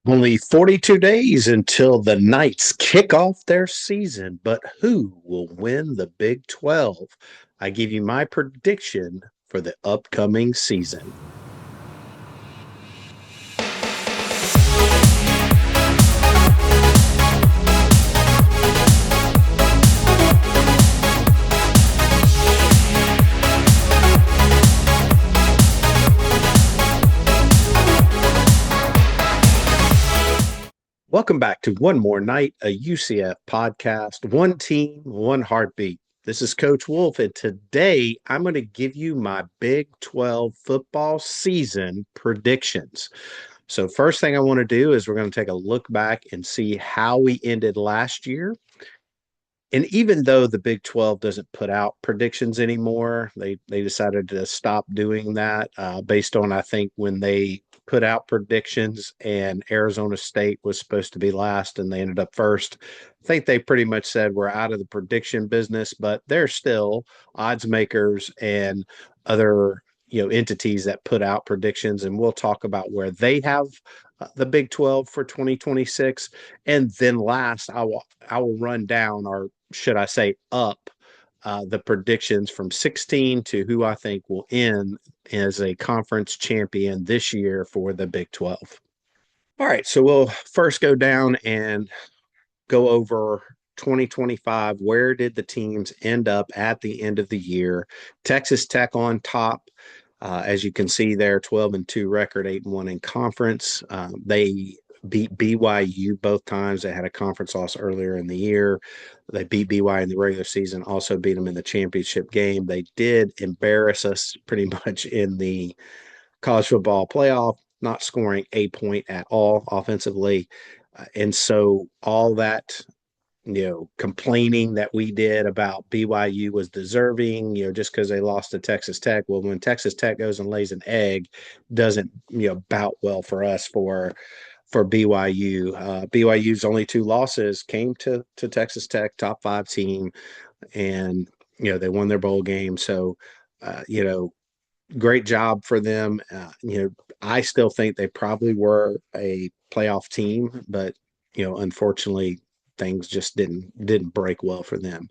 Only 42 days until the Knights kick off their season, but who will win the Big 12? I give you my prediction for the upcoming season. Welcome back to One More Night, a UCF podcast. One team, one heartbeat. This is Coach Wolf, and today I'm going to give you my Big 12 football season predictions. So, first thing I want to do is we're going to take a look back and see how we ended last year. And even though the Big 12 doesn't put out predictions anymore, they decided to stop doing that based on, I think, when they put out predictions and Arizona State was supposed to be last and they ended up first. I think they pretty much said we're out of the prediction business, but they're still odds makers and other entities that put out predictions, and we'll talk about where they have the Big 12 for 2026. And then last, I will run down, or should I say up, the predictions from 16 to who I think will end as a conference champion this year for the Big 12. All right, so we'll first go down and go over 2025. Where did the teams end up at the end of the year? Texas Tech on top. As you can see there, 12-2 record, 8-1 in conference. They beat BYU both times. They had a conference loss earlier in the year. They beat BYU in the regular season, also beat them in the championship game. They did embarrass us pretty much in the college football playoff, not scoring a point at all offensively. And so all that complaining that we did about BYU was deserving, just because they lost to Texas Tech. Well, when Texas Tech goes and lays an egg, doesn't, bout well for us for BYU. BYU's only two losses came to Texas Tech, top five team, and they won their bowl game. So, great job for them. I still think they probably were a playoff team, but unfortunately, things just didn't break well for them.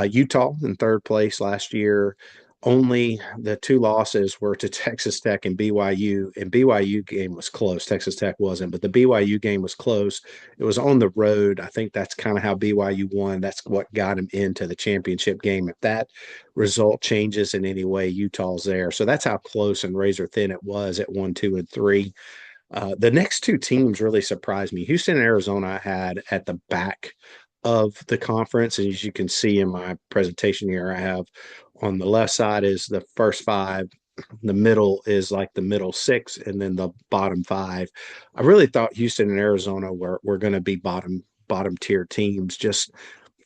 Utah in third place last year. Only the two losses were to Texas Tech and BYU, and BYU game was close. Texas Tech wasn't, but the BYU game was close. It was on the road. I think that's kind of how BYU won. That's what got him into the championship game. If that result changes in any way, Utah's there. So that's how close and razor thin it was at 1, 2, and 3. The next two teams really surprised me. Houston and Arizona I had at the back of the conference. And as you can see in my presentation here, I have on the left side is the first five. The middle is like the middle six, and then the bottom five. I really thought Houston and Arizona were going to be bottom tier teams. Just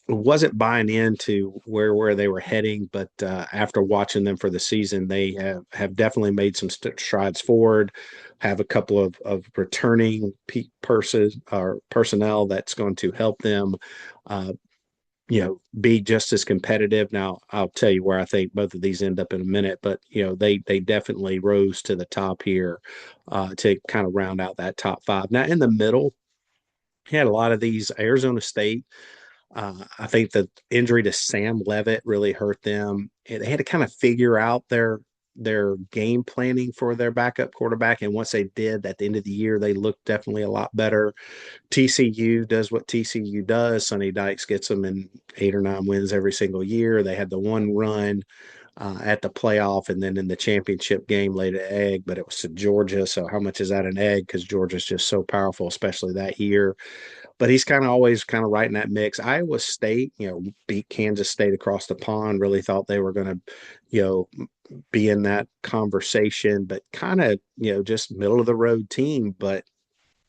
wasn't buying into where they were heading, but after watching them for the season, they have definitely made some strides forward. Have a couple of returning personnel that's going to help them, uh, be just as competitive. Now, I'll tell you where I think both of these end up in a minute, but they definitely rose to the top here to kind of round out that top five. Now, in the middle, you had a lot of these. Arizona State, I think the injury to Sam Levitt really hurt them. They had to kind of figure out their game planning for their backup quarterback. And once they did, at the end of the year, they looked definitely a lot better. TCU does what TCU does. Sonny Dykes gets them in 8 or 9 wins every single year. They had the one run at the playoff and then in the championship game laid an egg, but it was to Georgia. So how much is that an egg? Because Georgia's just so powerful, especially that year. But he's kind of always kind of right in that mix. Iowa State, beat Kansas State across the pond. Really thought they were going to, be in that conversation, but kind of, just middle of the road team. But,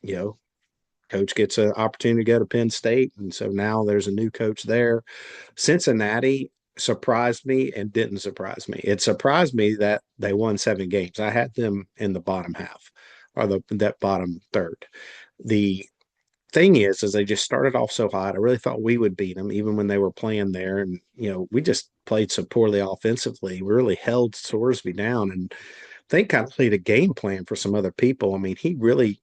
you know, coach gets an opportunity to go to Penn State. And so now there's a new coach there. Cincinnati surprised me and didn't surprise me. It surprised me that they won 7 games. I had them in the bottom half or that bottom third. The thing is they just started off so hot. I really thought we would beat them even when they were playing there. And, we just played so poorly offensively. We really held Sorsby down. And think kind of laid a game plan for some other people. I mean, he really,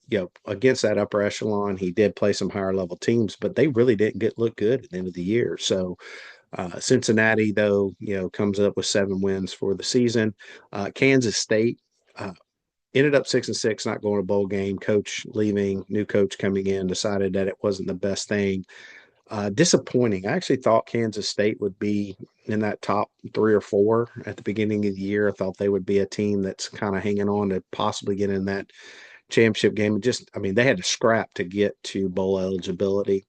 against that upper echelon, he did play some higher level teams, but they really didn't get look good at the end of the year. So Cincinnati, though, comes up with 7 wins for the season. Kansas State uh, ended up 6-6, not going to bowl game. Coach leaving, new coach coming in, decided that it wasn't the best thing. Disappointing. I actually thought Kansas State would be in that top 3 or 4 at the beginning of the year. I thought they would be a team that's kind of hanging on to possibly get in that championship game. And just, I mean, they had to scrap to get to bowl eligibility.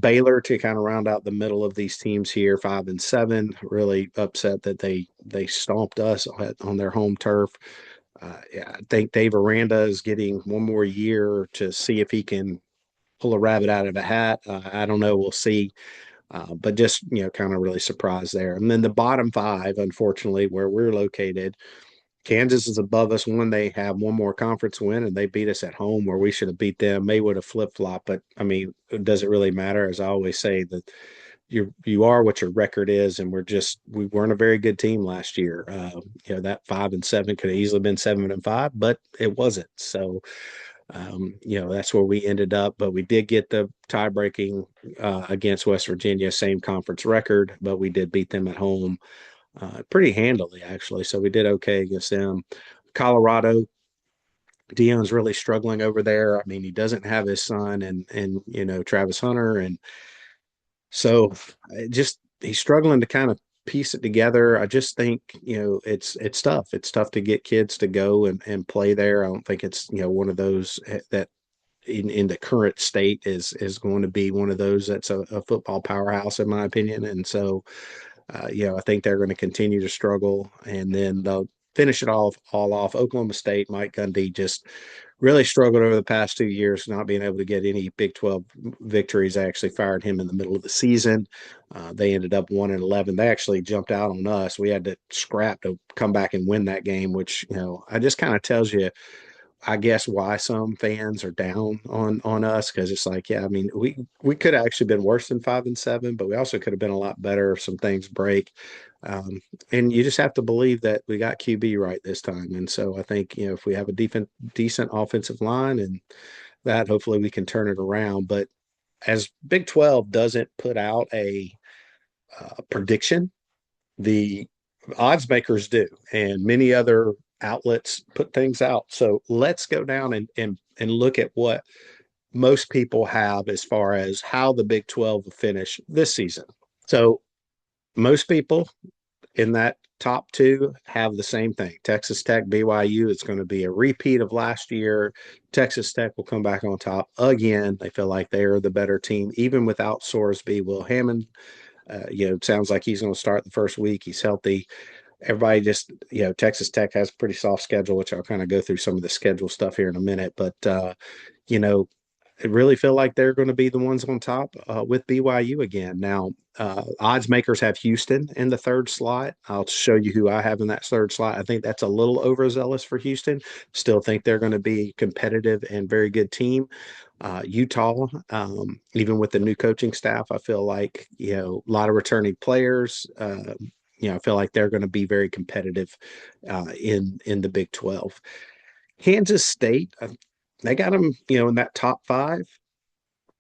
Baylor to kind of round out the middle of these teams here, 5-7. Really upset that they stomped us on their home turf. Yeah, I think Dave Aranda is getting one more year to see if he can pull a rabbit out of a hat. I don't know. We'll see. But just, kind of really surprised there. And then the bottom five, unfortunately, where we're located, Kansas is above us. One, they have one more conference win, and they beat us at home where we should have beat them. May would have flip flop, but I mean, does it really matter? As I always say, that you are what your record is, and we weren't a very good team last year. That 5-7 could have easily been 7-5, but it wasn't. So that's where we ended up. But we did get the tie breaking against West Virginia, same conference record, but we did beat them at home pretty handily, actually. So we did okay against them. Colorado, Dion's really struggling over there. I mean, he doesn't have his son and Travis Hunter, and so just he's struggling to kind of piece it together. I just think it's tough. It's tough to get kids to go and play there. I don't think it's one of those that in the current state is going to be one of those that's a football powerhouse in my opinion. And so I think they're going to continue to struggle, and then they'll finish it all off. Oklahoma State, Mike Gundy just really struggled over the past 2 years, not being able to get any Big 12 victories. They actually fired him in the middle of the season. They ended up 1-11. They actually jumped out on us. We had to scrap to come back and win that game, which I just kind of tells you I guess why some fans are down on us, because it's like, yeah, I mean, we could have actually been worse than 5-7, but we also could have been a lot better if some things break. Um, and you just have to believe that we got QB right this time. And so I think, if we have a decent offensive line and that, hopefully we can turn it around. But as Big 12 doesn't put out a prediction, the odds makers do, and many other outlets put things out. So let's go down and look at what most people have as far as how the Big 12 will finish this season. So most people in that top two have the same thing. Texas Tech, BYU, it's going to be a repeat of last year. Texas Tech will come back on top again. They feel like they are the better team, even without Sorsby. Will Hammond, it sounds like he's going to start the first week. He's healthy. Everybody just, Texas Tech has a pretty soft schedule, which I'll kind of go through some of the schedule stuff here in a minute. But, you know, I really feel like they're going to be the ones on top with BYU again. Now, odds makers have Houston in the third slot. I'll show you who I have in that third slot. I think that's a little overzealous for Houston. Still think they're going to be competitive and very good team. Utah, even with the new coaching staff, I feel like, a lot of returning players. I feel like they're going to be very competitive in the Big 12. Kansas State, they got them, in that top five.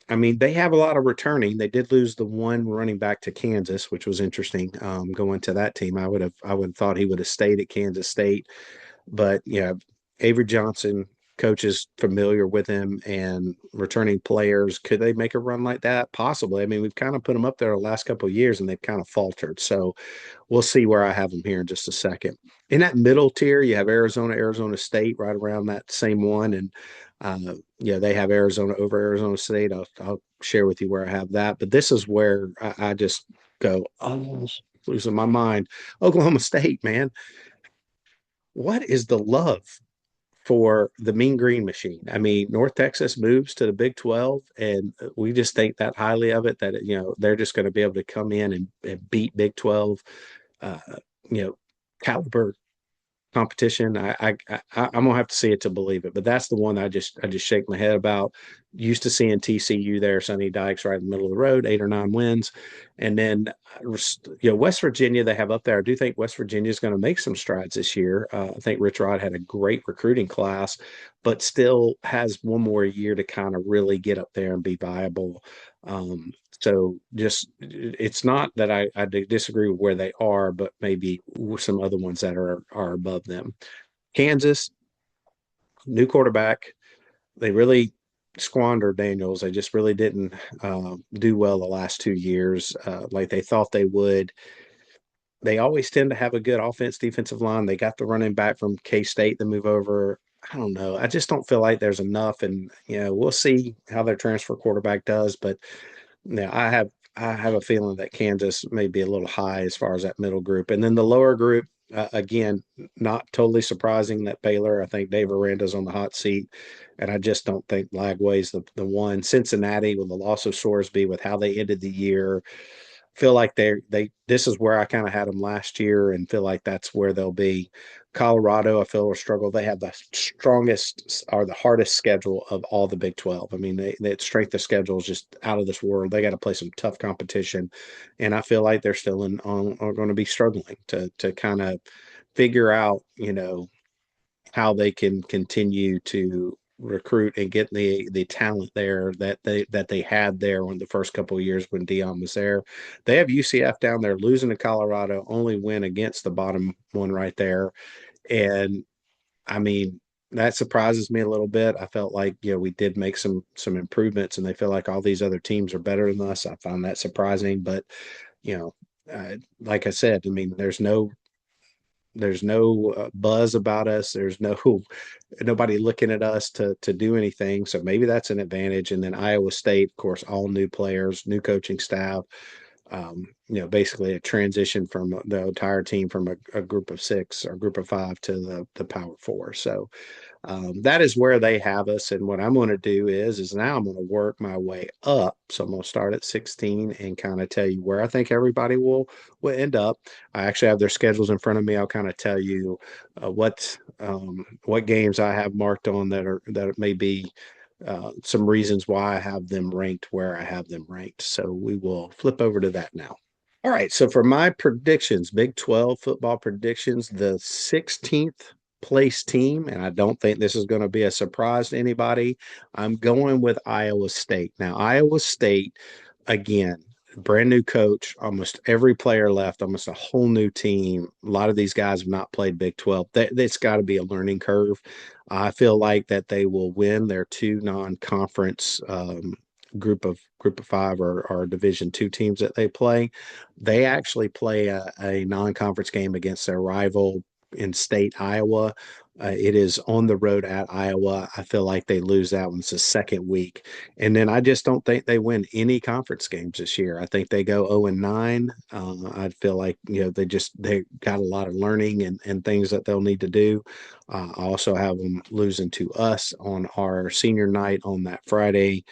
I mean, they have a lot of returning. They did lose the one running back to Kansas, which was interesting. Going to that team, I would have thought he would have stayed at Kansas State, but Avery Johnson, coach is familiar with him, and returning players. Could they make a run like that? Possibly. I mean, we've kind of put them up there the last couple of years, and they've kind of faltered. So we'll see where I have them here in just a second. In that middle tier, you have Arizona, Arizona State, right around that same one, and they have Arizona over Arizona State. I'll share with you where I have that, but this is where I just go, oh, losing my mind. Oklahoma State, man, what is the love for the Mean Green Machine? I mean, North Texas moves to the Big 12, and we just think that highly of it, that they're just going to be able to come in and beat Big 12, uh, you know, caliber competition. I'm gonna have to see it to believe it, but that's the one I just shake my head about. Used to seeing TCU there, Sonny Dykes right in the middle of the road, 8 or 9 wins, and then West Virginia they have up there. I do think West Virginia is going to make some strides this year. I think Rich Rod had a great recruiting class, but still has one more year to kind of really get up there and be viable. Um, so just it's not that I disagree with where they are, but maybe some other ones that are above them. Kansas, new quarterback. They really squandered Daniels. They just really didn't do well the last 2 years like they thought they would. They always tend to have a good offense, defensive line. They got the running back from K State to move over. I don't know. I just don't feel like there's enough, and we'll see how their transfer quarterback does. But yeah, I have a feeling that Kansas may be a little high as far as that middle group, and then the lower group. Again, not totally surprising that Baylor. I think Dave Aranda's on the hot seat, and I just don't think Lagway's the one. Cincinnati with the loss of Sorsby, with how they ended the year, feel like they this is where I kind of had them last year, and feel like that's where they'll be. Colorado, I feel will struggle. They have the strongest or the hardest schedule of all the Big 12. I mean, they strength of schedule is just out of this world. They got to play some tough competition, and I feel like they're still are going to be struggling to kind of figure out, how they can continue to recruit and get the talent there that they had there when the first couple of years when Dion was there. They have UCF down there losing to Colorado, only win against the bottom one right there. And I mean, that surprises me a little bit. I felt like, we did make some improvements and they feel like all these other teams are better than us. I found that surprising, but you know, like I said, I mean, there's no buzz about us. There's nobody looking at us to do anything. So maybe that's an advantage. And then Iowa State, of course, all new players, new coaching staff. Basically a transition from the entire team from a group of six or group of five to the Power Four. So that is where they have us. And what I'm going to do is now I'm going to work my way up. So I'm going to start at 16 and kind of tell you where I think everybody will end up. I actually have their schedules in front of me. I'll kind of tell you what games I have marked on that may be some reasons why I have them ranked where I have them ranked. So we will flip over to that now. All right. So for my predictions, Big 12 football predictions, the 16th place team, and I don't think this is going to be a surprise to anybody, I'm going with Iowa State. Now, Iowa State, again, brand new coach, almost every player left, almost a whole new team. A lot of these guys have not played Big 12. That's got to be a learning curve. I feel like that they will win their two non-conference group of five or Division II teams that they play. They actually play a non-conference game against their rival in state Iowa. It is on the road at Iowa. I feel like they lose that one. It's the second week. And then I just don't think they win any conference games this year. I think they go 0-9. I feel like, they got a lot of learning and things that they'll need to do. I also have them losing to us on our senior night on that Friday,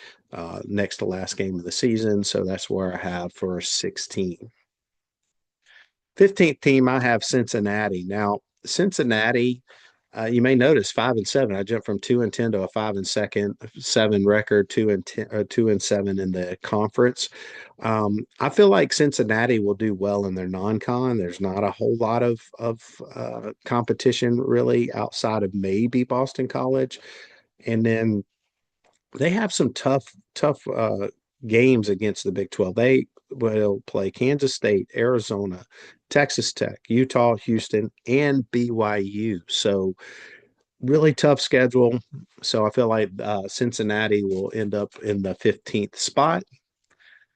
next to last game of the season. So that's where I have for 16. 15th team, I have Cincinnati. Now, Cincinnati, you may notice 5-7. I jumped from 2-10 to a 5-7 record, 2-10, 2-7 in the conference. I feel like Cincinnati will do well in their non-con. There's not a whole lot of competition really outside of maybe Boston College, and then they have some tough games against the Big 12. They will play Kansas State, Arizona, Texas Tech, Utah, Houston, and BYU. So really tough schedule. So I feel like Cincinnati will end up in the 15th spot.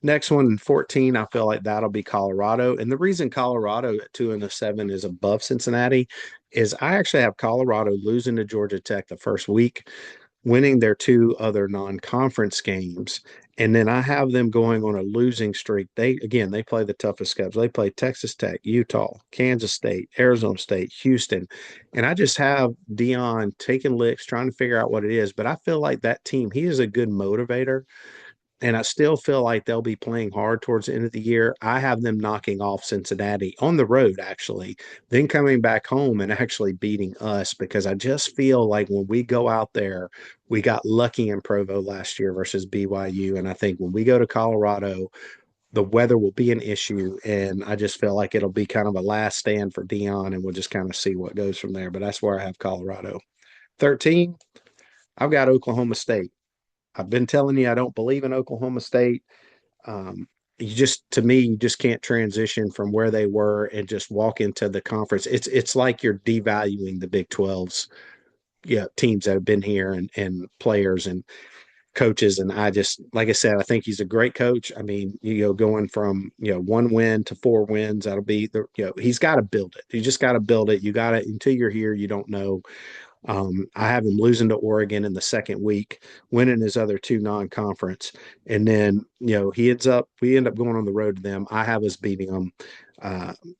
Next one, 14, I feel like that'll be Colorado. And the reason Colorado at 2-7 is above Cincinnati is I actually have Colorado losing to Georgia Tech the first week, winning their two other non-conference games, and then I have them going on a losing streak. They play the toughest schedule. They play Texas Tech, Utah, Kansas State, Arizona State, Houston, and I just have Dion taking licks, trying to figure out what it is. But I feel like that team, he is a good motivator, and I still feel like they'll be playing hard towards the end of the year. I have them knocking off Cincinnati on the road, actually, then coming back home and actually beating us because I just feel like when we go out there, we got lucky in Provo last year versus BYU. And I think when we go to Colorado, the weather will be an issue. And I just feel like it'll be kind of a last stand for Dion, and we'll just kind of see what goes from there. But that's where I have Colorado. 13, I've got Oklahoma State. I've been telling you I don't believe in Oklahoma State. You just to me, you just can't transition from where they were and just walk into the conference. It's like you're devaluing the Big 12's teams that have been here and players and coaches. And I just like I said, I think he's a great coach. I mean, going from one win to four wins, that'll be the he's got to build it. You just got to build it. You got to until you're here, you don't know. I have him losing to Oregon in the second week, winning his other two non-conference, and then we end up going on the road to them. I have us beating them.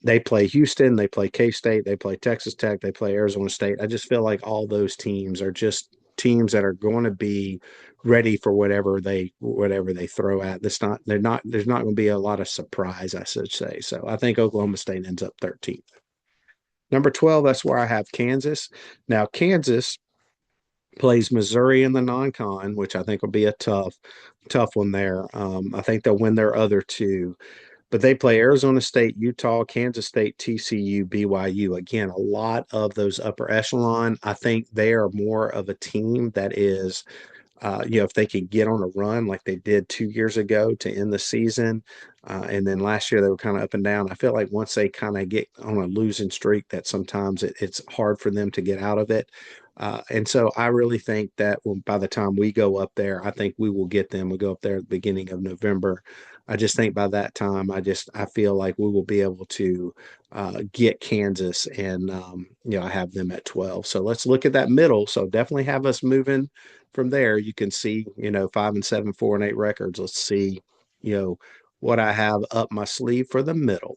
They play Houston, they play K-State, they play Texas Tech, they play Arizona State. I just feel like all those teams are just teams that are going to be ready for whatever they throw at. There's not going to be a lot of surprise, I should say. So I think Oklahoma State ends up 13th. Number 12, that's where I have Kansas. Now, Kansas plays Missouri in the non-con, which I think will be a tough one there. I think they'll win their other two, but they play Arizona State, Utah, Kansas State, TCU, BYU. Again, a lot of those upper echelon. I think they are more of a team that is if they could get on a run like they did 2 years ago to end the season, and then last year they were kind of up and down. I feel like once they kind of get on a losing streak, that sometimes it's hard for them to get out of it. And so I really think that by the time we go up there, I think we will get them. We go up there at the beginning of November. I just think by that time, I feel like we will be able to get Kansas, and I have them at 12. So let's look at that middle. So definitely have us moving from there. You can see 5-7, 4-8 records. Let's see what I have up my sleeve for the middle.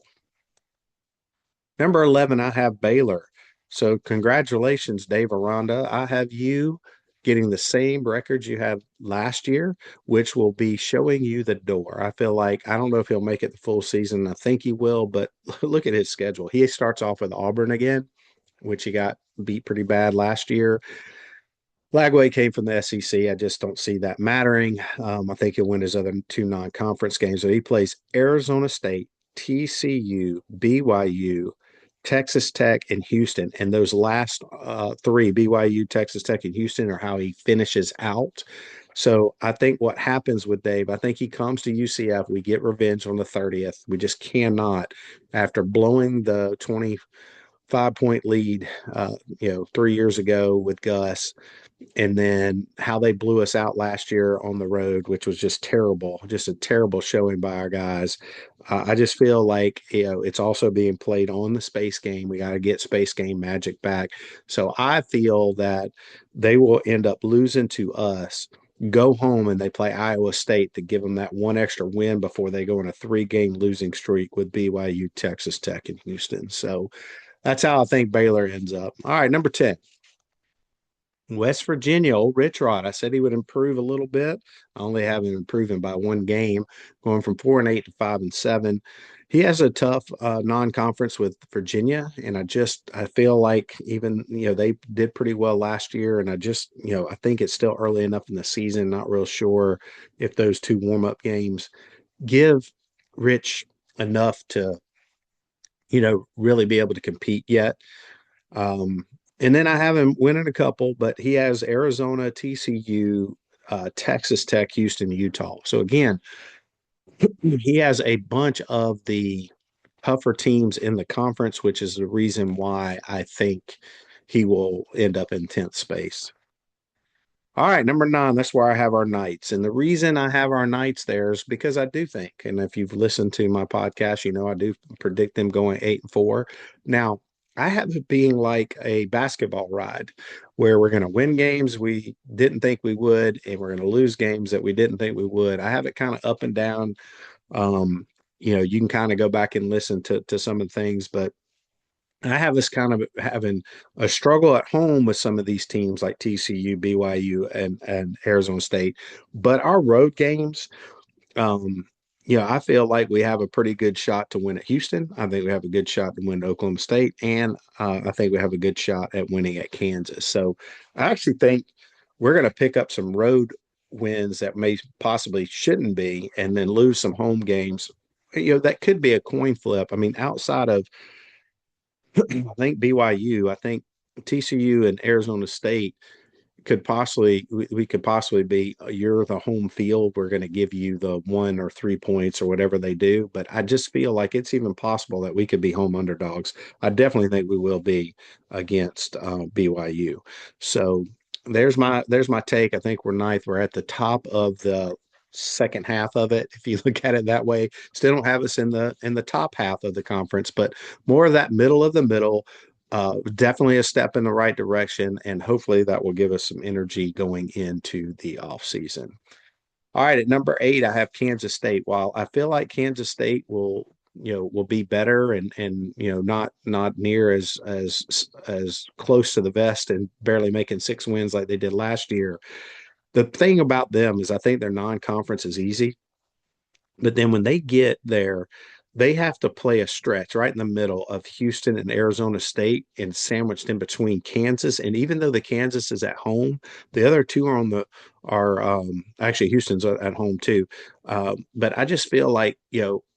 Number 11, I have Baylor. So congratulations, Dave Aranda. I have you getting the same records you had last year, which will be showing you the door. I feel like I don't know if he'll make it the full season. I think he will, but look at his schedule. He starts off with Auburn again, which he got beat pretty bad last year. Lagway came from the SEC. I just don't see that mattering. I think he'll win his other two non-conference games. So he plays Arizona State, TCU, BYU, Texas Tech, and Houston. And those last three, BYU, Texas Tech, and Houston, are how he finishes out. So I think what happens with Dave, I think he comes to UCF. We get revenge on the 30th. We just cannot, after blowing the 25-point lead, 3 years ago with Gus, and then how they blew us out last year on the road, which was just terrible, just a terrible showing by our guys. I just feel like it's also being played on the space game. We got to get space game magic back. So I feel that they will end up losing to us, go home, and they play Iowa State to give them that one extra win before they go on a 3-game losing streak with BYU, Texas Tech, and Houston. So that's how I think Baylor ends up. All right, number 10. West Virginia, old Rich Rod. I said he would improve a little bit. I only have him improving by one game, going from 4-8 to 5-7. He has a tough non-conference with Virginia, and I feel like even they did pretty well last year, and I think it's still early enough in the season. Not real sure if those two warm-up games give Rich enough to really be able to compete yet. And then I have him winning a couple, but he has Arizona, TCU, Texas Tech, Houston, Utah. So again, he has a bunch of the tougher teams in the conference, which is the reason why I think he will end up in 10th space. All right, number 9, that's where I have our Knights. And the reason I have our Knights there is because I do think, and if you've listened to my podcast, I do predict them going 8-4. Now, I have it being like a basketball ride where we're going to win games we didn't think we would, and we're going to lose games that we didn't think we would. I have it kind of up and down. You can kind of go back and listen to some of the things, but I have this kind of having a struggle at home with some of these teams like TCU, BYU, and Arizona State. But our road games, Um, I feel like we have a pretty good shot to win at Houston. I think we have a good shot to win at Oklahoma State, and I think we have a good shot at winning at Kansas. So I actually think we're going to pick up some road wins that may possibly shouldn't be, and then lose some home games. That could be a coin flip. I mean, outside of I think BYU, I think TCU and Arizona State could possibly we could possibly be you're the home field, we're going to give you the 1 or 3 points or whatever they do, but I just feel like it's even possible that we could be home underdogs. I definitely think we will be against BYU. So there's my take. I think we're ninth. We're at the top of the second half of it, if you look at it that way. Still don't have us in the top half of the conference, but more of that middle of the middle. Definitely a step in the right direction, and hopefully that will give us some energy going into the off season. All right, at number 8, I have Kansas State. While I feel like Kansas State will be better and not near as close to the vest and barely making 6 wins like they did last year. The thing about them is I think their non-conference is easy. But then when they get there, they have to play a stretch right in the middle of Houston and Arizona State and sandwiched in between Kansas. And even though the Kansas is at home, the other two are actually Houston's at home too. But I just feel like,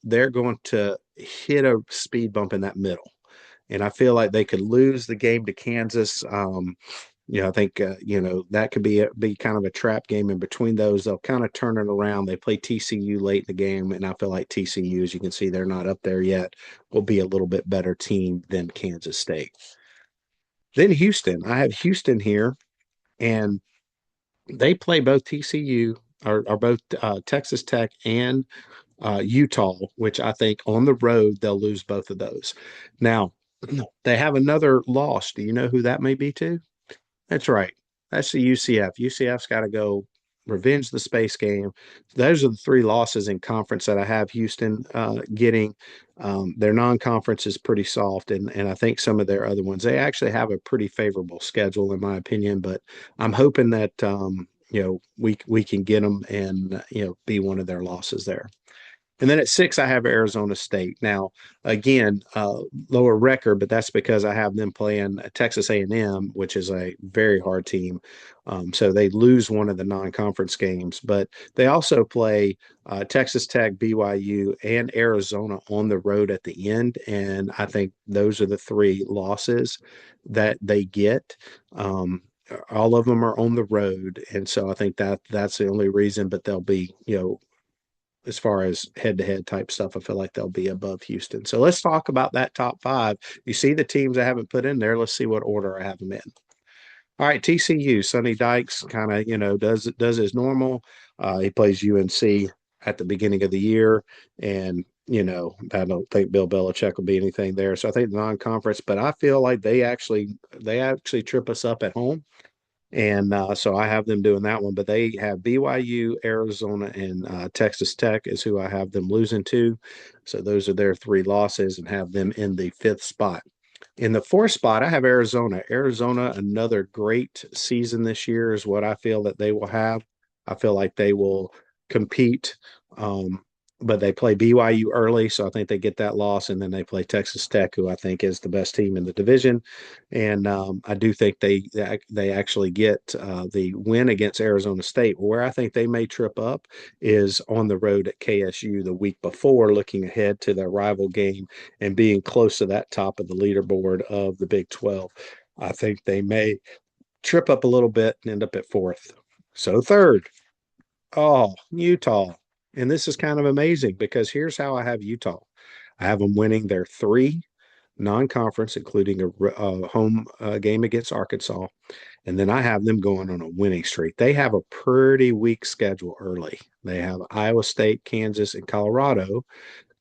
they're going to hit a speed bump in that middle. And I feel like they could lose the game to Kansas. I think that could be kind of a trap game in between those. They'll kind of turn it around. They play TCU late in the game, and I feel like TCU, as you can see, they're not up there yet, will be a little bit better team than Kansas State. Then Houston. I have Houston here, and they play both TCU or both Texas Tech and Utah, which I think on the road they'll lose both of those. Now, they have another loss. Do you know who that may be to? That's right. That's the UCF. UCF's got to go revenge the space game. Those are the three losses in conference that I have Houston getting. Their non-conference is pretty soft, and I think some of their other ones, they actually have a pretty favorable schedule, in my opinion. But I'm hoping that we can get them and be one of their losses there. And then at 6, I have Arizona State. Now, again, lower record, but that's because I have them playing Texas A&M, which is a very hard team. So they lose one of the non-conference games, but they also play Texas Tech, BYU, and Arizona on the road at the end. And I think those are the three losses that they get. All of them are on the road, and so I think that's the only reason. But they'll be, as far as head-to-head type stuff, I feel like they'll be above Houston. So let's talk about that top 5. You see the teams I haven't put in there. Let's see what order I have them in. All right, TCU, Sonny Dykes kind of, does his normal. He plays UNC at the beginning of the year, and I don't think Bill Belichick will be anything there. So I think the non-conference, but I feel like they actually trip us up at home. And so I have them doing that one, but they have BYU, Arizona, and Texas Tech is who I have them losing to. So those are their three losses and have them in the 5th spot. In the 4th spot, I have Arizona. Arizona, another great season this year is what I feel that they will have. I feel like they will compete. But they play BYU early, so I think they get that loss, and then they play Texas Tech, who I think is the best team in the division, and I do think they actually get the win against Arizona State. Where I think they may trip up is on the road at KSU the week before, looking ahead to their rival game and being close to that top of the leaderboard of the Big 12. I think they may trip up a little bit and end up at 4th. So 3rd. Oh, Utah. And this is kind of amazing because here's how I have Utah. I have them winning their 3 non-conference, including a home game against Arkansas. And then I have them going on a winning streak. They have a pretty weak schedule early. They have Iowa State, Kansas, and Colorado.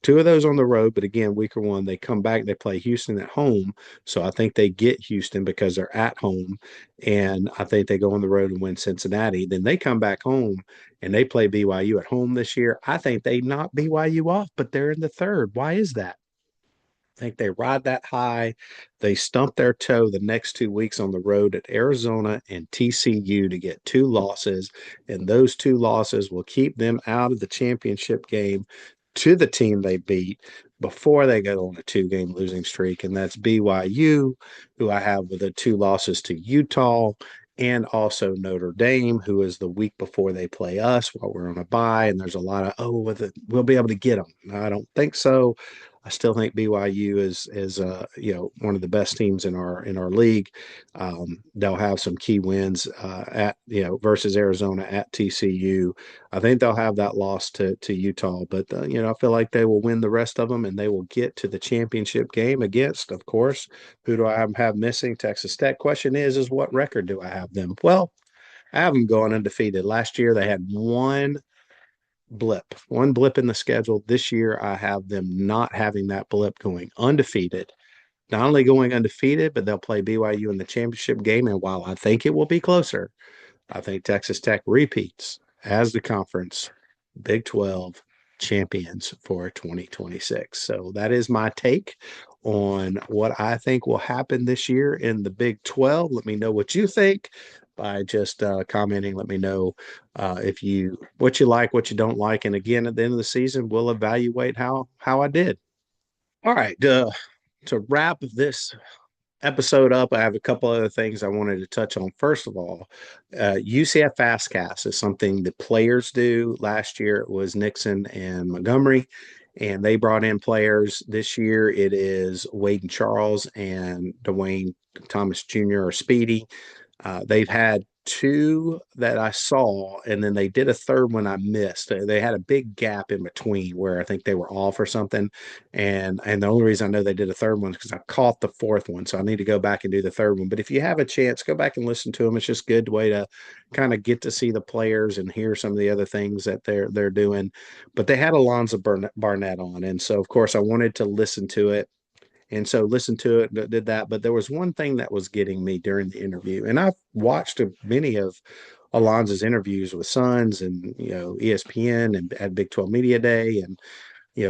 2 of those on the road, but again, weaker one. They come back, they play Houston at home. So I think they get Houston because they're at home. And I think they go on the road and win Cincinnati. Then they come back home and they play BYU at home this year. I think they knock BYU off, but they're in the 3rd. Why is that? think they ride that high. They stump their toe the next 2 weeks on the road at Arizona and TCU to get two losses, and those two losses will keep them out of the championship game to the team they beat before they go on a two-game losing streak, and that's BYU, who I have with the two losses to Utah. And also Notre Dame, who is the week before they play us while we're on a bye. And there's a lot of, oh, we'll be able to get them. No, I don't think so. I still think BYU is one of the best teams in our league. They'll have some key wins at versus Arizona at TCU. I think they'll have that loss to Utah, but I feel like they will win the rest of them and they will get to the championship game against, of course, who do I have missing? Texas Tech. Question is what record do I have them? Well, I have them going undefeated. Last year they had one blip in the schedule. This year, I have them not having that blip, going undefeated. Not only going undefeated, but they'll play BYU in the championship game. And while I think it will be closer, I think Texas Tech repeats as the conference Big 12 champions for 2026. So that is my take on what I think will happen this year in the Big 12. Let me know what you think by just commenting. Let me know if you what you like, what you don't like, and again at the end of the season, we'll evaluate how I did. All right, to wrap this episode up, I have a couple other things I wanted to touch on. First of all, UCF Fastcast is something the players do. Last year it was Nixon and Montgomery, and they brought in players. This year it is Wade and Charles and Dwayne Thomas Jr. or Speedy. They've had two that I saw, and then they did a third one I missed. They had a big gap in between where I think they were off or something. And the only reason I know they did a third one is because I caught the fourth one. So I need to go back and do the third one. But if you have a chance, go back and listen to them. It's just a good way to kind of get to see the players and hear some of the other things that they're doing. But they had Alonzo Barnett on. And so of course I wanted to listen to it, and so listened to it, did that. But there was one thing that was getting me during the interview. And I've watched many of Alonzo's interviews with Sons and, ESPN and at Big 12 Media Day and,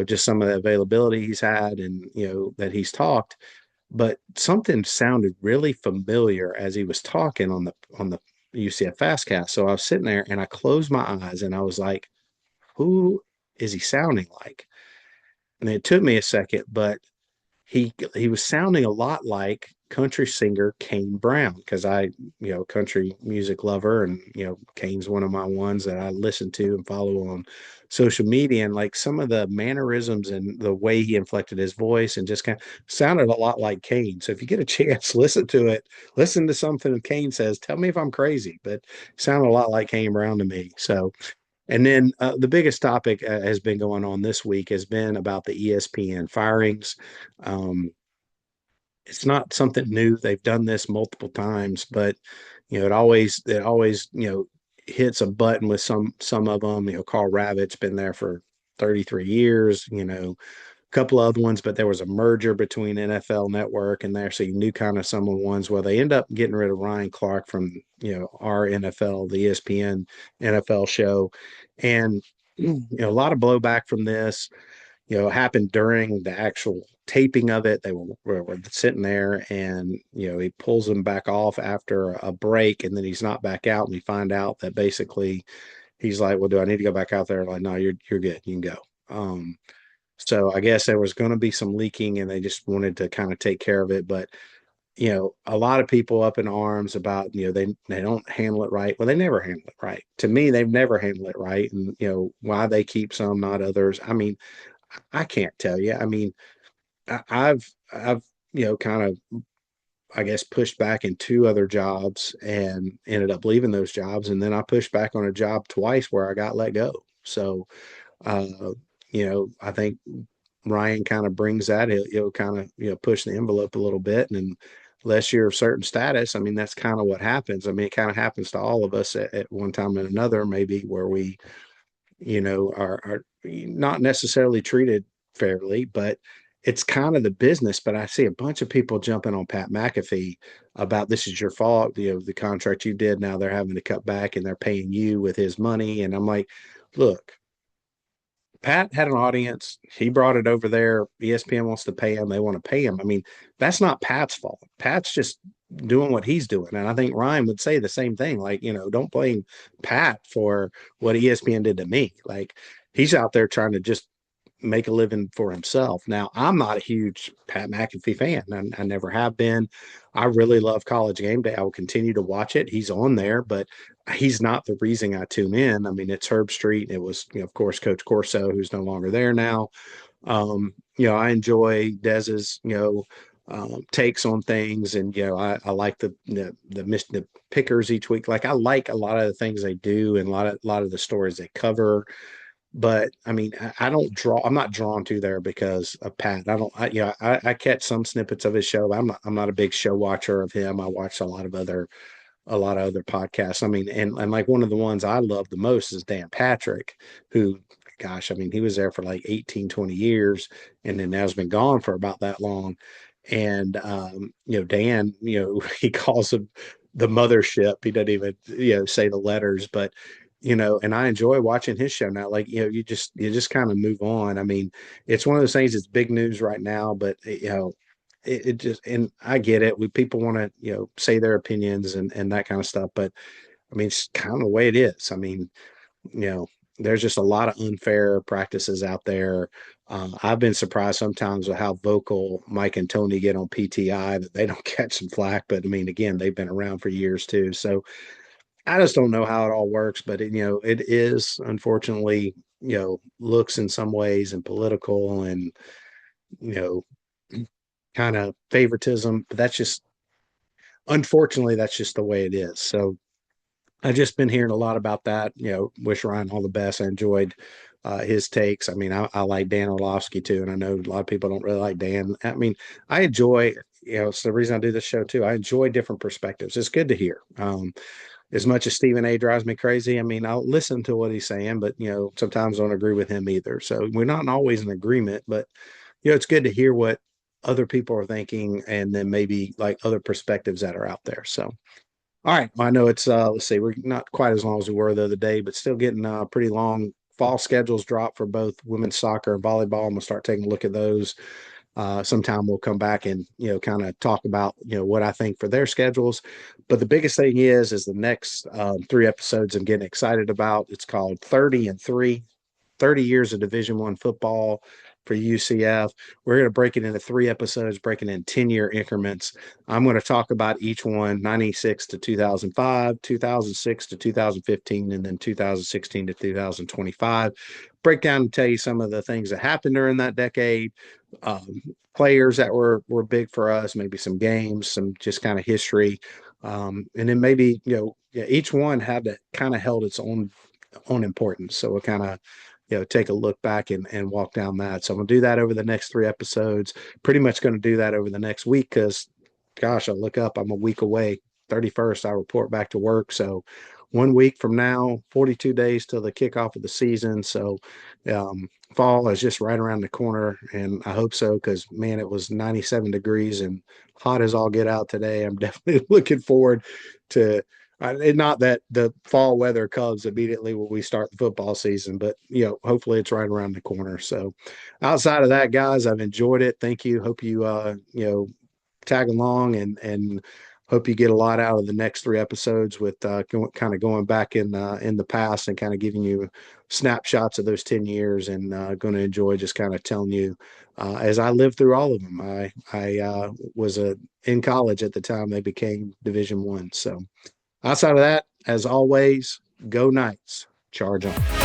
just some of the availability he's had and, that he's talked. But something sounded really familiar as he was talking on the UCF Fastcast. So I was sitting there and I closed my eyes and I was like, who is he sounding like? And it took me a second, but he was sounding a lot like country singer Kane Brown, because country music lover, and Kane's one of my ones that I listen to and follow on social media, and like some of the mannerisms and the way he inflected his voice and just kind of sounded a lot like Kane. So if you get a chance, listen to it, listen to something Kane says, tell me if I'm crazy, but it sounded a lot like Kane Brown to me. So and then the biggest topic has been going on this week has been about the ESPN firings. Um, it's not something new. They've done this multiple times, but it always hits a button with some of them. Carl Ravitch's been there for 33 years. A couple of other ones, but there was a merger between NFL Network and there, so you knew kind of some of the ones. Well, they end up getting rid of Ryan Clark from our NFL, the ESPN NFL show, and a lot of blowback from this. Happened during the actual taping of it. They were sitting there, and he pulls them back off after a break, and then he's not back out, and we find out that basically he's like, "Well, do I need to go back out there?" Like, no, you're good, you can go. So I guess there was going to be some leaking and they just wanted to kind of take care of it. But, a lot of people up in arms about, they don't handle it right. Well, they never handle it right. To me, they've never handled it right. And, why they keep some, not others. I mean, I can't tell you. I mean, I've, kind of, I guess, pushed back in two other jobs and ended up leaving those jobs. And then I pushed back on a job twice where I got let go. So, uh, I think Ryan kind of brings that. He'll kind of push the envelope a little bit, and unless you're of certain status, I mean that's kind of what happens. I mean it kind of happens to all of us at one time and another, maybe where we are not necessarily treated fairly, but it's kind of the business. But I see a bunch of people jumping on Pat McAfee about this is your fault. The contract you did, now they're having to cut back and they're paying you with his money, and I'm like, look. Pat had an audience. He brought it over there. ESPN wants to pay him. They want to pay him. I mean, that's not Pat's fault. Pat's just doing what he's doing. And I think Ryan would say the same thing. Like, don't blame Pat for what ESPN did to me. Like, he's out there trying to just make a living for himself. Now, I'm not a huge Pat McAfee fan. I never have been. I really love College Game Day. I will continue to watch it. He's on there, but he's not the reason I tune in. I mean, it's Herb Street. It was, of course, Coach Corso, who's no longer there now. I enjoy Dez's, takes on things, and I like the pickers each week. Like, I like a lot of the things they do, and a lot of the stories they cover. But I mean, I don't draw. I'm not drawn to there because of Pat. I don't. I catch some snippets of his show. But I'm not a big show watcher of him. I watch a lot of other podcasts. I mean, and like one of the ones I love the most is Dan Patrick, who, gosh, I mean, he was there for like 18, 20 years, and then has been gone for about that long. And Dan, he calls him the mothership. He doesn't even, say the letters, but and I enjoy watching his show now. Like, you just kind of move on. I mean, it's one of those things. It's big news right now, but it just, and I get it. People want to, say their opinions and that kind of stuff. But I mean, it's kind of the way it is. I mean, you know, there's just a lot of unfair practices out there. I've been surprised sometimes with how vocal Mike and Tony get on PTI that they don't catch some flack. But I mean, again, they've been around for years too. So I just don't know how it all works. But it is unfortunately, looks in some ways and political and you know kind of favoritism. But that's just unfortunately that's just the way it is. So I've just been hearing a lot about that. Wish Ryan all the best. I enjoyed his takes. I mean, I like Dan Orlovsky too, and I know a lot of people don't really like Dan. I mean, I enjoy. It's the reason I do this show too. I enjoy different perspectives. It's good to hear. As much as Stephen A. drives me crazy, I mean, I'll listen to what he's saying, but sometimes I don't agree with him either. So we're not always in agreement, but it's good to hear what other people are thinking, and then maybe like other perspectives that are out there. So. All right. Well, I know it's let's see, we're not quite as long as we were the other day, but still getting pretty long fall schedules drop for both women's soccer and volleyball. I'm gonna start taking a look at those. Sometime we'll come back and kind of talk about what I think for their schedules. But the biggest thing is the next 3 episodes I'm getting excited about. It's called 30 and 3, 30 years of Division I football for UCF. We're going to break it into 3 episodes, breaking in 10-year increments. I'm going to talk about each one: 96 to 2005, 2006 to 2015, and then 2016 to 2025. Break down and tell you some of the things that happened during that decade, um, players that were big for us, maybe some games, some just kind of history. And then maybe, yeah, each one had to kind of held its own importance. So we'll kind of take a look back and walk down that. So I'm gonna do that over the next 3 episodes. Pretty much going to do that over the next week because, gosh, I look up, I'm a week away. 31st, I report back to work. So 1 week from now, 42 days till the kickoff of the season. So fall is just right around the corner, and I hope so because man, it was 97 degrees and hot as all get out today. I'm definitely looking forward to not that the fall weather comes immediately when we start the football season, but hopefully it's right around the corner. So outside of that, guys, I've enjoyed it. Thank you. Hope you tag along and hope you get a lot out of the next 3 episodes with kind of going back in the past and kind of giving you snapshots of those 10 years, and going to enjoy just kind of telling you as I lived through all of them. I was in college at the time they became Division I. So outside of that, as always, go Knights. Charge on.